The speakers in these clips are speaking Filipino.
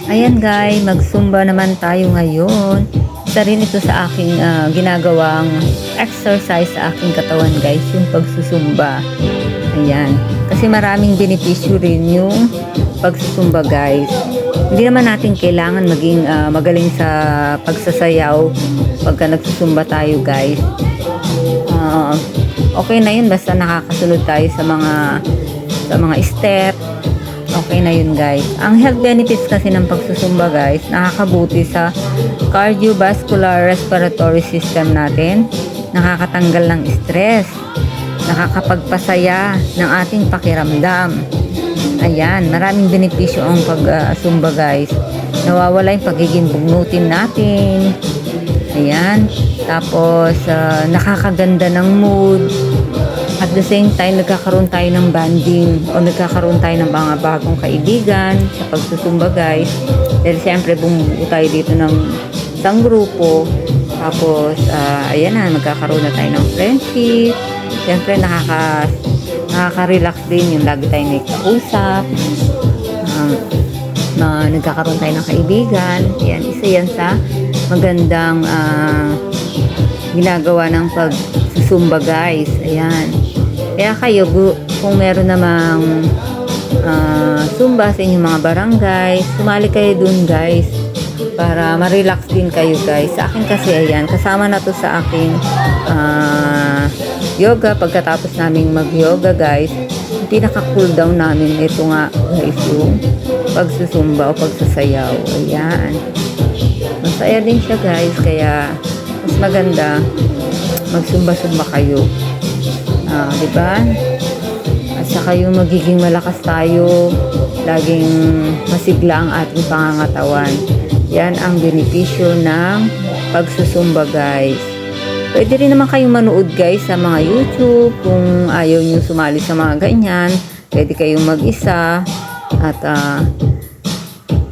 Ayan guys, magsumba naman tayo ngayon. Isa rin ito sa aking ginagawang exercise sa aking katawan guys, yung pagsusumba. Ayan. Kasi maraming benepisyo rin yung pagsusumba guys. Hindi naman natin kailangan maging magaling sa pagsasayaw pagka nagsusumba tayo guys. Okay na yun basta nakakasunod tayo sa mga step. Okay na yun guys. Ang health benefits kasi ng pagsusumba guys, nakakabuti sa cardiovascular respiratory system natin, nakakatanggal ng stress, nakakapagpasaya ng ating pakiramdam. Ayan, maraming benepisyo ang pag-sumba guys. Nawawala yung pagiging bugnutin natin. Ayan, tapos nakakaganda ng mood. At the same time, nagkakaroon tayo ng banding o nagkakaroon tayo ng mga bagong kaibigan sa pagsusumba guys. Dahil siyempre bumuo tayo dito ng isang grupo. Tapos, ayan na, magkakaroon na tayo ng friendship. Siyempre, nakaka-relax din yung lagi tayong nagkausap. Nagkakaroon tayo ng kaibigan. Ayan, isa yan sa magandang ginagawa ng pagsusumba guys. Ayan. Kaya kayo, kung meron namang sumba sa inyong mga barangay, sumali kayo dun guys para ma-relax din kayo guys. Sa akin kasi ayan, kasama na to sa aking yoga. Pagkatapos naming mag-yoga guys, yung pinaka-cool down namin, ito nga guys, yung pagsusumba o pagsasayaw. Ayan. Masaya din siya guys, kaya mas maganda magsumba-sumba kayo. Diba? At saka yung magiging malakas tayo, laging masigla ang ating pangangatawan. Yan ang benepisyo ng pagsusumba guys. Pwede rin naman kayong manood guys sa mga YouTube kung ayaw nyo sumali sa mga ganyan. Pwede kayong mag-isa at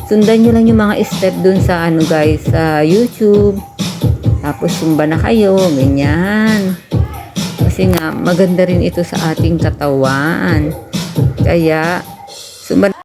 sundan nyo lang yung mga step dun sa guys, sa YouTube. Tapos sumba na kayo, ganyan. Kasi nga maganda rin ito sa ating katawan. Kaya sumba